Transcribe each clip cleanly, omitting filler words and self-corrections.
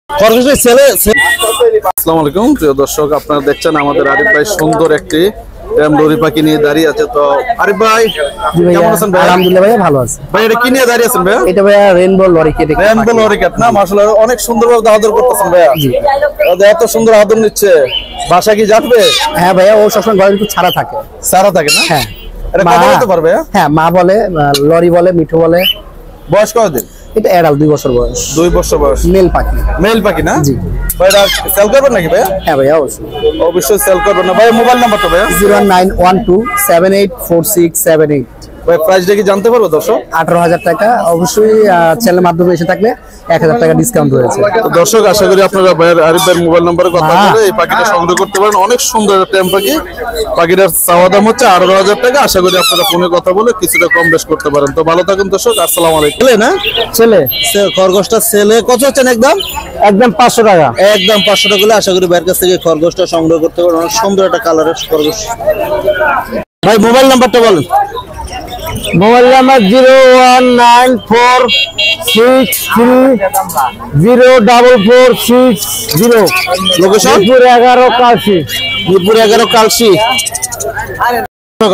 খরগোশের ছেলে। আসসালামু আলাইকুম প্রিয় দর্শক, আপনারা দেখছেন আমাদের আরিফ ভাই সুন্দর একটি লরি পাখি নিয়ে দাঁড়িয়ে আছে। তো আরিফ ভাই কেমন আছেন ভাই? আলহামদুলিল্লাহ ভাইয়া ভালো আছে। ভাই এটা কি নিয়ে দাঁড়িয়ে আছেন ভাই? এটা ভাইয়া rainbow lorikeet. Rainbow lorikeet না, মাশাআল্লাহ অনেক সুন্দরভাবে আদর করতেছেন ভাইয়া। জি এত সুন্দর আদর নিচ্ছে, বাসা কি যাবে? হ্যাঁ ভাইয়া, ও সবসময় ঘরে একটু ছাড়া থাকে। ছাড়া থাকে না? হ্যাঁ। এটা কথা বলতে পারবে? হ্যাঁ, মা বলে, লরি বলে, মিঠু বলে। বয়স কতদিন? এটা এডাল 2 বছর বয়স। 2 বছর বয়স। মেল পাখি। মেল পাখি না? জি। ভাইরা সেল করবেন নাকি ভাইয়া? হ্যাঁ ভাইয়া অবশ্যই। অবশ্যই সেল করবেন না ভাই। মোবাইল নাম্বারটা ভাইয়া? 09127846878। ভাই প্রাইসটা কি জানতে পারবো দর্শক? 18,000 টাকা। অবশ্যই চ্যানেলের মাধ্যমে এসে থাকলে 1,000 টাকা ডিসকাউন্ট রয়েছে। তো দর্শক আশা করি আপনারা ভাইয়ের আরিফ ভাইয়ের মোবাইল নম্বরে কথা বলে এই পাখিটা সংগ্রহ করতে পারেন। অনেক সুন্দর একটা টেম পাখি। পাখিটার চাওয়া দাম হচ্ছে 18,000 টাকা। আশা করি আপনারা ফোনে কথা বলে কিছুটা কম বেশ করতে পারেন। তো ভালো থাকুন দর্শক, আসসালামু আলাইকুম। ছেলে না? ছেলে। খরগোশটা ছেলে কত হচ্ছেন? একদম 500 টাকা। একদম 500 টাকা হলে আশা করি ভাইয়ের কাছ থেকে খরগোশটা সংগ্রহ করতে পারেন। অনেক সুন্দর একটা কালারের খরগোশ। ভাই মোবাইল নাম্বারটা বলেন। Mobile number 01946304460। Location? Mirpur 11 Kalshi. Mirpur 11 Kalshi.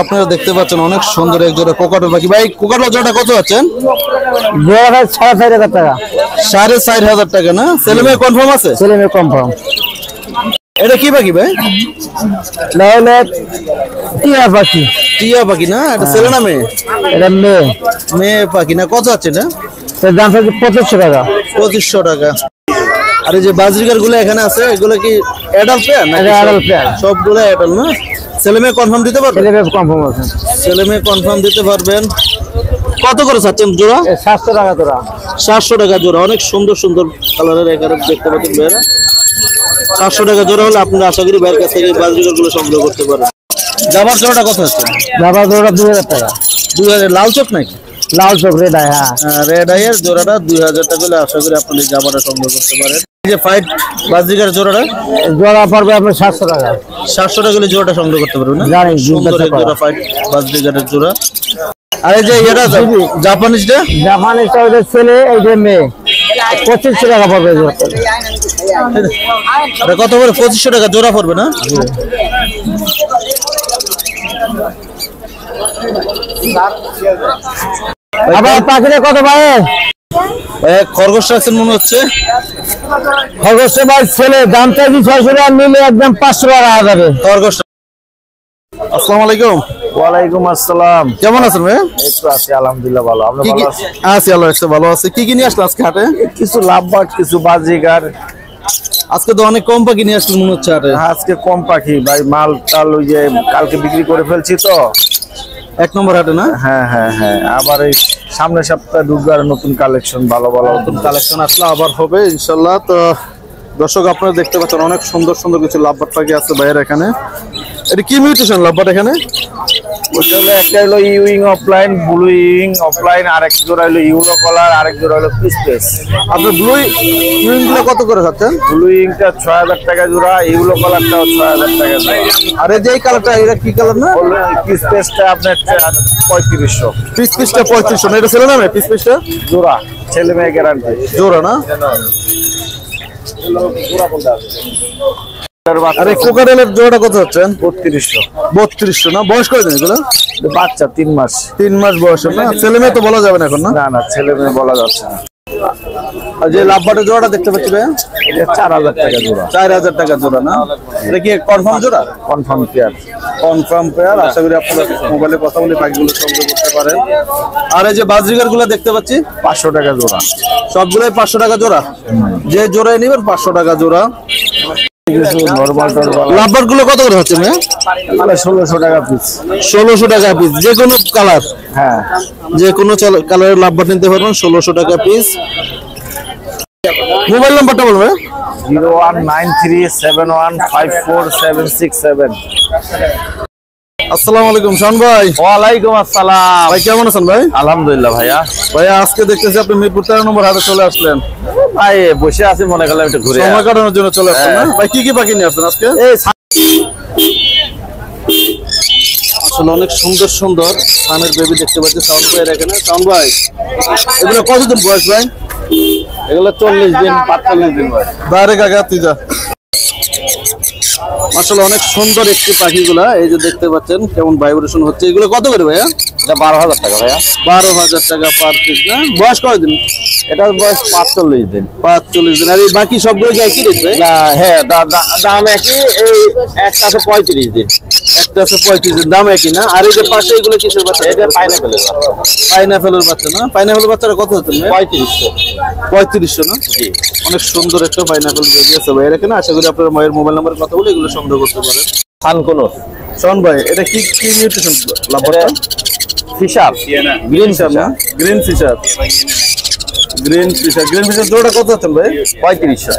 আপনারা দেখতে পাচ্ছেন অনেক সুন্দর এক জোড়া কোকাটেল পাখি। ভাই কোকাটেল জোড়াটা কত আছেন? জোড়া 4,500 টাকা। 4,500 টাকা না? ছেলে মেয়ে কনফার্ম আছে? ছেলে মেয়ে কনফার্ম। এটা কি পাখি ভাই? নাহলে টিয়া পাখি। টিয়া পাখি না? এটা ছেলে না মেয়ে? এটা মেয়ে। মেয়ে পাখি না? কত আছে এটা? এর দাম হচ্ছে 2500 টাকা। 2500 টাকা। আর এই যে বাজরিকার গুলো এখানে আছে, এগুলো কি অ্যাডাল্ট পেয়ার না? Adult pair. সবগুলো অ্যাডাল্ট না? ছেলে মেয়ে কনফার্ম দিতে পারবেন? ছেলে মেয়ে কনফার্ম আছে। ছেলে মেয়ে কনফার্ম দিতে পারবেন। কত করে চাচ্ছেন জোড়া? 700 টাকা জোড়া। 700 টাকা জোড়া। অনেক সুন্দর সুন্দর কালারের এখানে দেখতে পাচ্ছেন ভাইরা। 700 টাকা জোড়া হলে আপনারা আশা করি ভাইয়ের কাছ থেকে বাজরিকার গুলো সংগ্রহ করতে পারেন। জাবার জোড়াটা কত হচ্ছে? জাবার জোড়া 2000 টাকা। 2000। লাল চোখ নাকি? লাল চোখ রেড আই। হ্যাঁ, রেড আইয়ের জোড়াটা 2000 টাকা হলে আশা করি আপনি জাবাটা সংগ্রহ করতে পারেন। এই যে ফাইট বাজরিকার জোড়াটা জোড়া পড়বে আপনার 700 টাকা। 700 টাকা হলে জোড়াটা সংগ্রহ করতে পারবেন না? জানি, সুন্দর এক জোড়া ফাইট বাজরিকারের জোড়া। আর এই যে এটা জাপানিজটা? জাপানিজটা ওই ছেলে, এই যে মেয়ে। 2500 টাকা পড়বে জোড়া। এটা কত করে? 2500 টাকা জোড়া পড়বে না? আবার পাখিটা কত ভাই? খরগোশ রাখছেন মনে হচ্ছে। খরগোশটা ভাই ছেলে, দামটা কি 600 টাকা নিলে একদম 500 টাকা যাবে। খরগোশ। আসসালামু আলাইকুম। ওয়ালাইকুম আসসালাম। কেমন আছেন ভাই? এই তো আছি আলহামদুলিল্লাহ ভালো। আপনি ভালো আছেন? আছি, আল্লাহ রাখছে ভালো আছে। কি কি নিয়ে আসলে আজকে হাটে? কিছু লাভবাট, কিছু বাজিগার। আজকে তো অনেক কম পাখি নিয়ে আসলে মনে হচ্ছে হাটে। আজকে কম পাখি ভাই, মাল টাল ওই যে কালকে বিক্রি করে ফেলছি তো। 1 নম্বর হাটে না? হ্যাঁ হ্যাঁ হ্যাঁ, আবার এই সামনের সপ্তাহে ঢুকবে আর নতুন কালেকশন, ভালো ভালো নতুন কালেকশন আসলে আবার হবে ইনশাল্লাহ। তো দর্শক আপনারা দেখতে পাচ্ছেন অনেক সুন্দর সুন্দর কিছু লাভবাট পাখি আছে ভাইয়ের এখানে। এটা কি মিউটেশন লাভবাট এখানে? ওটা হলো একটা হলো Ewing offline, blue Ewing offline, আরেক জোড়া হলো ইউরো কলার, আরেক জোড়া হলো পিসপেস। আপনার ব্লু ইউইং গুলো কত করে যাচ্ছেন? ব্লু ইউইংটা 6000 টাকা জোড়া, ইউরো কলারটাও 6000 টাকা জোড়া। আর এই যে কালারটা, এটা কি কালার না? পিসপেসটা আপনার 3500। পিসটা 3500 না? এটা ছেলে না মেয়ে? পিসটা জোড়া, ছেলে মেয়ে গ্যারান্টি। জোড়া না? আর এই কোকাটেলের জোড়াটা কত হচ্ছেন? 3200। 3200 না? বয়স কত দিন এগুলো? বাচ্চা 3 মাস। 3 মাস বয়স না? ছেলে মেয়ে তো বলা যাবে না এখন না? না না, ছেলে মেয়ে বলা যাচ্ছে না। আর যে লাভবাটের জোড়াটা দেখতে পাচ্ছি ভাই, এটা 4000 টাকা জোড়া। 4000 টাকা জোড়া না? এটা কি কনফার্ম জোড়া? Confirm pair. Confirm pair. আশা করি আপনারা মোবাইলে কথা বলে পাখিগুলো সংগ্রহ করতে পারেন। আর এই যে বাজরিকার গুলো দেখতে পাচ্ছি 500 টাকা জোড়া। সবগুলোই 500 টাকা জোড়া। যে জোড়ায় নেবেন 500 টাকা জোড়া। লাভবার গুলো কত করে হচ্ছে মেয়ে? 1600 টাকা পিস। 1600 টাকা পিস। যে কোনো কালার? হ্যাঁ, যে কোনো কালারের লাভবার নিতে পারবেন 1600 টাকা পিস। মোবাইল নাম্বারটা বলবেন? 01937154767। আসসালামু আলাইকুম শান ভাই। ওয়ালাইকুম আসসালাম। ভাই কেমন আছেন ভাই? আলহামদুলিল্লাহ ভাইয়া। ভাইয়া আজকে দেখতেছি আপনি মিরপুর 13 নম্বর হাটে চলে আসলেন। ভাই বসে আছি, মনে করলাম একটু ঘুরে সময় কাটানোর জন্য চলে আসছেন না? ভাই কি কি পাখি নিয়ে আসছেন আজকে? আসলে অনেক সুন্দর সুন্দর সানের বেবি দেখতে পাচ্ছি সাউন্ড ভাইয়ের এখানে। সাউন্ড ভাই এগুলো কতদিন বয়স ভাই? এগুলো 40 দিন 45 দিন বয়স। ডাইরেক্ট আগে তুই যা। মাশাআল্লাহ অনেক সুন্দর একটি পাখিগুলা, এই যে দেখতে পাচ্ছেন কেমন ভাইব্রেশন হচ্ছে। এগুলো কত করে ভাইয়া? এটা 12,000 টাকা ভাইয়া। 12,000 টাকা পার পিস না? বয়স কয়দিন? এটার বয়স 45 দিন। 45 দিন। আর এই বাকি সবগুলো কি একই রেট ভাই? না, হ্যাঁ দাম একই। এই একটা আছে 35 দিন, একটা আছে 35 দিন, দাম একই না? আর এই যে পাশে এগুলো কিসের বাচ্চা? এটা পাইনাপেলের। পাইনাপেলের বাচ্চা না? পাইনাপেলের বাচ্চাটা কত হচ্ছে ভাই? 3500। 3500 না? জি। অনেক সুন্দর একটা পাইনাপেল বেবি আছে ভাই এখানে। আশা করি আপনারা মায়ের মোবাইল নাম্বারের কথা বলে এগুলো সংগ্রহ করতে পারেন। সানকোনো শোন ভাই, এটা কি কি নিউট্রিশন লাভটা? ফিশার, গ্রিন ফিশার না? Green fisher. Green fisher, green fisher জোড়া কত হচ্ছে ভাই? 3500।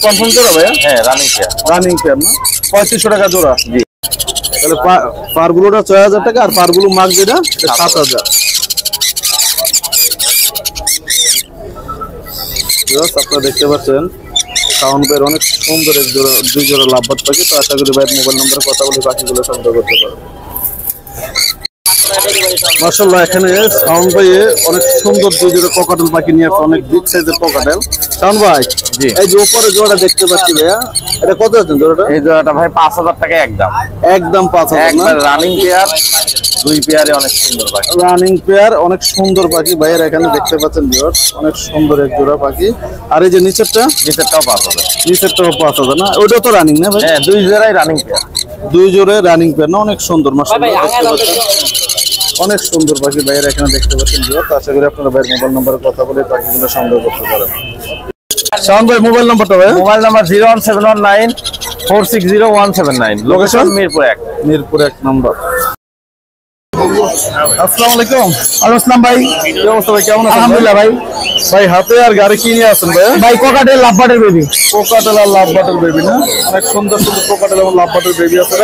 কনফার্ম জোড়া ভাইয়া? হ্যাঁ, রানিং পেয়ার। রানিং পেয়ার না? 3500 টাকা জোড়া। জি। তাহলে পারগুলোটা 6000 টাকা আর পারগুলো মার্ক যেটা 7000। আপনারা দেখতে পাচ্ছেন সাউন্ড ভাইয়ের অনেক সুন্দর এক জোড়া, দুই জোড়া লাভবাদ পাখি। তো আশা করি ভাইয়ের মোবাইল নাম্বারে কথা বলে বাকিগুলো সংগ্রহ করতে পারবেন। মাশাআল্লাহ এখানে সাউন্ড ভাইয়ে অনেক সুন্দর দুই জোড়া কোকাটেল পাখি নিয়ে আসছে, অনেক বিগ সাইজের কোকাটেল। সাউন্ড ভাই, জি। এই যে উপরে জোড়া দেখতে পাচ্ছি ভাইয়া, এটা কত আছে জোড়াটা? এই জোড়াটা ভাই 5000 টাকা একদম। একদম 5000 না? একবার রানিং পেয়ার, দুই পেয়ারে অনেক সুন্দর পাখি। রানিং পেয়ার, অনেক সুন্দর পাখি ভাইয়ের এখানে দেখতে পাচ্ছেন ভিউয়ার্স, অনেক সুন্দর এক জোড়া পাখি। আর এই যে নিচেরটা, নিচেরটাও 5000। নিচেরটাও 5000 না? ওইটা তো রানিং না ভাই? হ্যাঁ, দুই জোড়াই রানিং পেয়ার। দুই জোড়ে রানিং পেয়ার না? অনেক সুন্দর মাশাআল্লাহ দেখতে পাচ্ছেন, অনেক সুন্দর পাখি ভাইয়ের এখানে দেখতে পাচ্ছেন ভিউয়ার্স। আশা করি আপনারা ভাইয়ের মোবাইল নাম্বারে কথা বলে পাখিগুলো সংগ্রহ করতে পারেন। শাওন ভাই মোবাইল নাম্বারটা ভাই? Mobile number 01719 460 179। Location Mirpur 1। Mirpur 1 নম্বর। আসসালামু আলাইকুম। আসসালাম ভাই। কি অবস্থা ভাই, কেমন আছেন? আলহামদুলিল্লাহ ভাই। ভাই হাতে আর গাড়ি কি নিয়ে আছেন ভাই? ভাই কোকাটেল লাভবাটের বেবি। কোকাটেল আর লাভবাটের বেবি না? অনেক সুন্দর সুন্দর কোকাটেল এবং লাভবাটের বেবি আছে।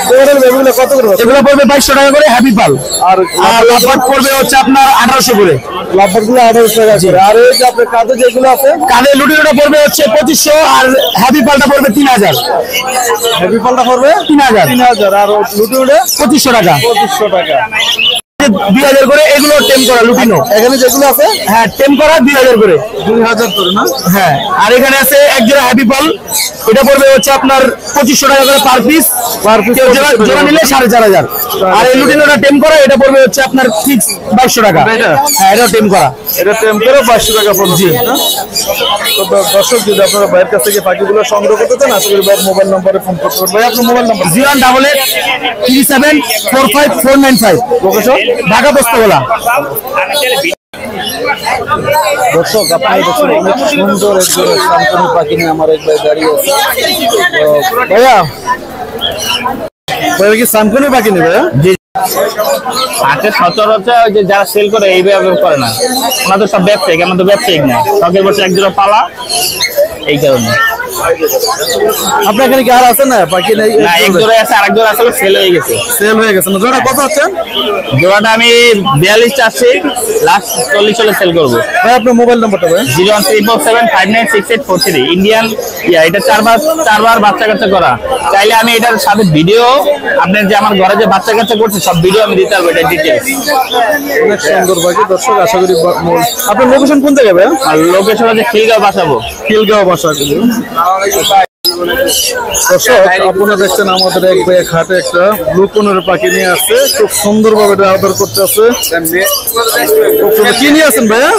কোকাটেল বেবিগুলো কত করে আছে? এগুলো পড়বে 2200 টাকা করে হ্যাপি পাল। আর আর লাভবাট পড়বে হচ্ছে আপনার 1800 করে। লাভবাটগুলো 1800 টাকা করে। আর এই যে আপনার কাজে যেগুলো আছে, কানে লুটিনোটা পড়বে হচ্ছে 2500 আর হ্যাপি পালটা পড়বে 3000। হেভি পালটা পড়বে 3000। 3000 আর লুটিউডে 2500 টাকা। 2500 টাকা। 2000 করে এগুলো টেম করা লুটিনো। এখানে যেগুলো আছে হ্যাঁ, টেম করা 2000 করে। 2000 করে না? হ্যাঁ, আর এখানে আছে এক জোড়া হ্যাপি পাল, এটা পড়বে হচ্ছে আপনার 2500 টাকা করে পার পিস। পার পিস জোড়া নিলে 4500। আর এই লুটিনোটা টেম করা, এটা পড়বে হচ্ছে আপনার ফিক্স 2200 টাকা। এটা? হ্যাঁ, এটা টেম করা। এটা টেম্পেরও 2200 টাকা পড়ছে না? তো দর্শক যদি আপনারা ভাইয়ের কাছ থেকে পাখিগুলো সংগ্রহ করতে চান, আশা করি ভাইয়ের মোবাইল নম্বরে ফোন করতে পারবেন। ভাই আপনার mobile number? 01837454495। Location Dhaka Postogola. দর্শক আপনারা দেখছেন অনেক সুন্দর এক জোড়া শান্তনু পাখি নিয়ে আমার এক ভাই দাঁড়িয়ে আছে। তো ভাইয়া, ভাইয়া কি শান্তনু পাখি নেবে? হাতে সচরাচর ওই যে যারা সেল করে এইভাবে করে না, ওনাদের সব ব্যবসায়িক, আমার তো ব্যবসায়িক না, শখের বসে একজোড়া পালা, এই কারণে। আপনার এখানে কি আর আছে না পাখি নেই? না, এক জোড়া আছে, আরেক জোড়া আসলে সেল হয়ে গেছে। সেল হয়ে গেছে না? জোড়া কত হচ্ছে? জোড়াটা আমি 42 চাচ্ছি, লাস্ট 40 হলে সেল করবো। ভাই আপনার মোবাইল নাম্বারটা ভাই? 01347596843 ইন্ডিয়ান। এটা চারবার বাচ্চা কাচ্চা করা। চাইলে আমি এটার সাথে ভিডিও, আপনার যে আমার ঘরে যে বাচ্চা কাচ্চা করছে সব ভিডিও আমি দিতে পারবো, এটা ডিটেলস। অনেক সুন্দর পাখি দর্শক। আশা করি আপনার লোকেশন কোন জায়গায় ভাই? আর লোকেশন আছে খিলগাঁও বাসাবো। খিলগাঁও বাসা। দর্শক আপনারা দেখছেন আমাদের এক ভাই ঘাটে একটা ব্লু কোনের পাখি নিয়ে আসছে, খুব সুন্দর ভাবে আদর করতে আছে। কি নিয়ে আছেন ভাইয়া?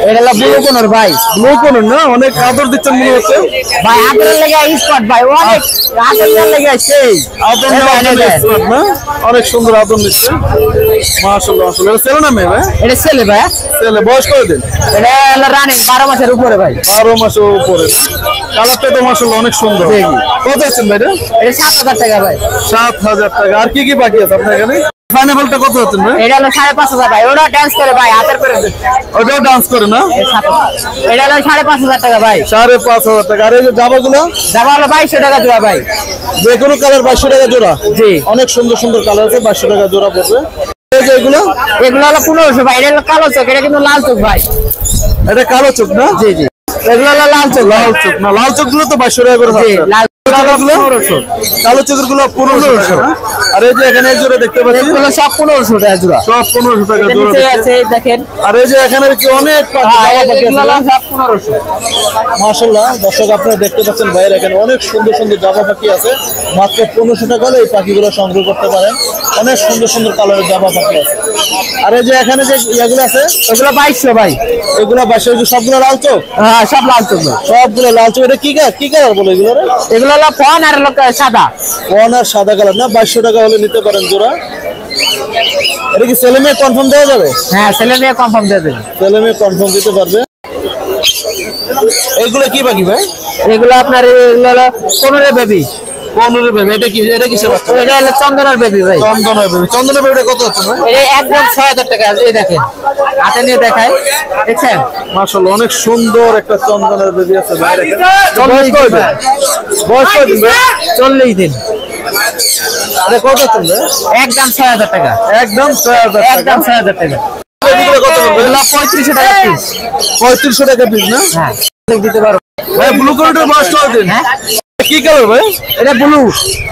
এটা হলো ব্লু কোনর ভাই। ব্লু কোনের না? অনেক আদর দিচ্ছেন মনে হচ্ছে। ভাই হাতের লেগে স্পট ভাই, অনেক হাতের লেগে সেই আদর না? অনেক সুন্দর আদর নিচ্ছে মাশাআল্লাহ। আসলে ছেলে না মেয়ে ভাই? এটা ছেলে ভাই। ছেলে। বয়স কতদিন? এটা হলো রানিং 12 মাসের উপরে ভাই। 12 মাসের উপরে। কালারটা তো মাশাআল্লাহ অনেক সুন্দর। কত আছেন ভাই এটা? এটা 7000 টাকা ভাই। 7000 টাকা। আর কি কি বাকি আছে আপনার এখানে? পাইনাপলটা কত আছেন ভাই? এটা হলো 5500 ভাই। ওটা ডান্স করে ভাই, হাতের করে। ওটাও ডান্স করে না? এটা হলো 5500 টাকা ভাই। 5500 টাকা। আর এই যে জামাগুলো? দাম হলো 2200 টাকা জোড়া ভাই। যে কোনো কালার 2200 টাকা জোড়া? জি। অনেক সুন্দর সুন্দর কালার আছে, 2200 টাকা জোড়া পড়বে। এই যে এগুলো? এগুলো হলো 1500 ভাই। এটা হলো কালো চোখ, এটা কিন্তু লাল চোখ ভাই। এটা কালো চোখ না? জি জি। এগুলো হলো লাল চোখ। লাল চোখ না? লাল চোখ গুলো তো 2200 টাকা করে জি, থাকছে। লাল কালো চোখের গুলো 1500 টাকা। আর এই যে এখানে এক জোড়া দেখতে পাচ্ছি এগুলো সব 1500 টাকা জোড়া। সব 1500 টাকা জোড়া নিচে দেখতে। আছে দেখেন। আর এই যে এখানে কি অনেক পাখি, জামা পাখি এগুলো আছে। সব 1500। মাশাআল্লাহ দর্শক আপনারা দেখতে পাচ্ছেন ভাইয়ের এখানে অনেক সুন্দর সুন্দর জামা পাখি আছে। মাত্র 1500 টাকা হলে এই পাখিগুলো সংগ্রহ করতে পারেন। অনেক সুন্দর সুন্দর কালারের জামা পাখি আছে। আর এই যে এখানে যে ইয়াগুলো আছে এগুলো 2200 ভাই। এগুলো বাসে সবগুলো লাল চোখ, হ্যাঁ সব লাল চোখ ভাই। সবগুলো লাল চোখ। এটা কি কালার বলে এগুলো রে? এগুলো হলো ফন আর হলো সাদা। কোন আর সাদা কালার না, 2200 টাকা হলে নিতে পারেন জোড়া। এটা কি ছেলে মেয়ে কনফার্ম দেওয়া যাবে? হ্যাঁ ছেলে মেয়ে কনফার্ম দিয়ে দেবেন। ছেলে মেয়ে কনফার্ম দিতে পারবে। এইগুলো কি পাখি ভাই? এগুলো আপনার এগুলো হলো 15 বেবি। 15 বেবি। এটা কিসের বাচ্চা? এটা হলো চন্দনার বেবি ভাই। চন্দনের বেবি। চন্দনের বেবিটা কত হচ্ছে ভাই? এটা একদম 6000 টাকা। এই দেখেন হাতে নিয়ে দেখায়, দেখছেন? মাশাআল্লাহ অনেক সুন্দর একটা চন্দনের বেবি আছে ভাই। বয়স কত দিন? বয়স কত দিন ভাই? 40 দিন। এটা কত হচ্ছে ভাই? একদম 6000 টাকা। একদম 6000 টাকা। একদম 6000 টাকা। বেবিগুলো কত ভাই? এগুলো 3500 টাকা পিস। 3500 টাকা পিস না? হ্যাঁ দিতে পারো। ভাই ব্লু কালারের বয়স কত দিন? হ্যাঁ কি কালার ভাই? এটা ব্লু।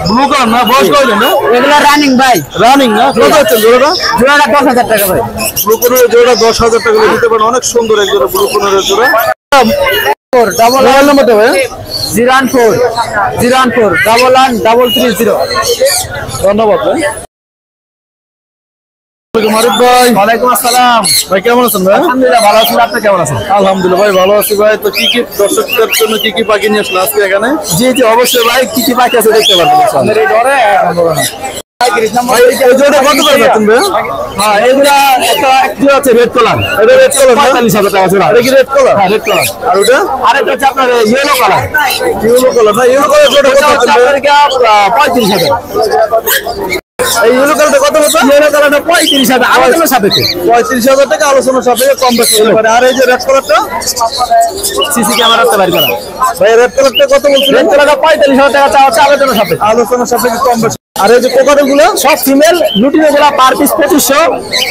ব্লু কালার না, বয়স কত দিন না? এগুলো রানিং ভাই। রানিং না? কত হচ্ছে জোড়াটা? জোড়াটা 10000 টাকা ভাই। ব্লু কালারের জোড়া 10000 টাকা করে দিতে পারেন। অনেক সুন্দর এক জোড়া ব্লু কালারের জোড়া। মোবাইল নাম্বারটা ভাই? 014 ধন্যবাদ ভাই। মারিফ ভাই, ওয়ালাইকুম আসসালাম। ভাই কেমন আছেন ভাই? আলহামদুলিল্লাহ ভালো আছি, আপনি কেমন আছেন? আলহামদুলিল্লাহ ভাই ভালো আছি ভাই। তো কি দর্শকদের জন্য কি পাখি নিয়ে আসলে আজকে এখানে? জি জি অবশ্যই ভাই, কি কি পাখি আছে দেখতে পারবেন আপনার এই ঘরে ভাই এই জোড়া কত করে যাচ্ছেন ভাই? হ্যাঁ এগুলা একটা জোড়া আছে রেড কালার। এটা রেড কালার না? 45000 টাকা জোড়া। এটা কি রেড কালার? হ্যাঁ রেড কালার। আর ওটা আরেকটা হচ্ছে আপনার ইয়েলো কালার। ইয়েলো কালার না? ইয়েলো কালার জোড়া কত এটা হচ্ছে যাচ্ছেন আপনার ভাই? 35000। এই ইয়েলো কালারটা কত কত? ইয়েলো কালারটা 35000 আলোচনার সাপেক্ষে। 35,000 টাকা আলোচনা সাপেক্ষে কম বেশি হতে পারে। আর এই যে রেড কালারটা? সিসি ক্যামেরাতে বাইর করা। ভাই রেড কালারটা কত বলছিলেন? রেড কালারটা 45000 টাকা চাওয়া হচ্ছে আলোচনার সাপেক্ষে। আলোচনা সাপেক্ষে কম বেশি। আর এই যে কোকাটেল গুলো সব ফিমেল, লুটিনো গুলা পার পিস 2500,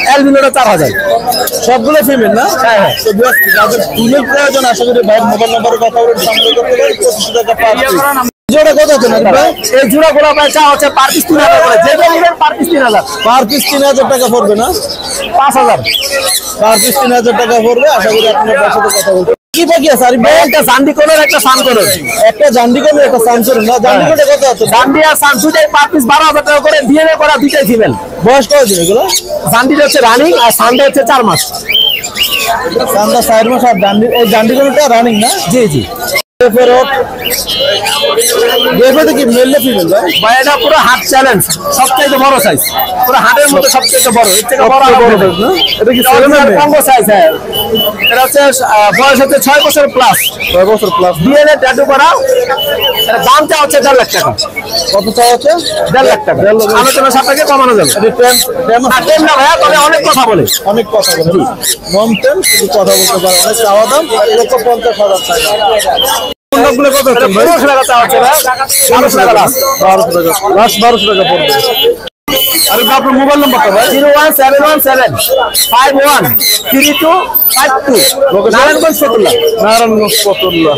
অ্যালবিনোটা 4000। সবগুলো ফিমেল না? হ্যাঁ হ্যাঁ। তো যাদের ফিমেল প্রয়োজন আশা করি ভাইয়ের মোবাইল নাম্বারে কথা বলে সংগ্রহ করতে পারেন। 25 টাকা পার পিস। জোড়া কত আছে না ভাই? এই জোড়া গুলা ভাই চাওয়া হচ্ছে পার পিস 3000 করে। যে নেবেন পার পিস 3000। পার পিস 3000 টাকা পড়বে না? 5000। পার পিস 3000 টাকা পড়বে। আশা করি আপনার সাথে কথা বলতে। কি পাখি আছে আর ভাই? একটা জান্ডি কোনের একটা সান কোনের। একটা জান্ডিকম একটা সানসুর না? জান্ডিকমটা কত আছে? জান্ডি আর সান দুটাই পার পিস 12000 টাকা করে। ডিএনএ করা দুটাই ফিমেল। বয়স কত দিন এগুলো? জান্ডিটা হচ্ছে রানিং আর সানটা হচ্ছে 4 মাস। সানটা 4 মাস। আর এই জান্ডিকমটা রানিং না? জি জি দেখবে কি মেল না ফিমেল ভাই? ভাই এটা পুরো হাট চ্যালেঞ্জ, সবচেয়ে বড় সাইজ, পুরো হাটের মধ্যে সবচেয়ে বড়। এর থেকে বড় সবচেয়ে বড় হবে size না? এটা কি ছেলে না মেয়ে? Combo size. হ্যাঁ এটা হচ্ছে বয়স হচ্ছে 6 বছর প্লাস। 6 বছর প্লাস। ডিএনএ ট্যাটু করা। এর দামটা হচ্ছে 1.5 লাখ টাকা। কত চাওয়া হচ্ছে? 1.5 লাখ টাকা। 1.5 লাখ। আলোচনা সাপেক্ষে কমানো যাবে। এটা টেম আর টেম না ভাইয়া, তবে অনেক কথা বলে। অনেক কথা বলে না? নন টেম শুধু কথা বলতে পারে। অনেক চাওয়া দাম 1,50,000 টাকা। কোনগুলো কত হচ্ছে ভাই? 1200 টাকা চাওয়া হচ্ছে ভাই। 1200 টাকা লাস্ট। 1200 টাকা লাস্ট। 1200 টাকা পড়বে। আর আপনার মোবাইল নাম্বারটা ভাই? 01717 513252। নারায়ণগঞ্জ ফতুল্লা। নারায়ণগঞ্জ ফতুল্লা।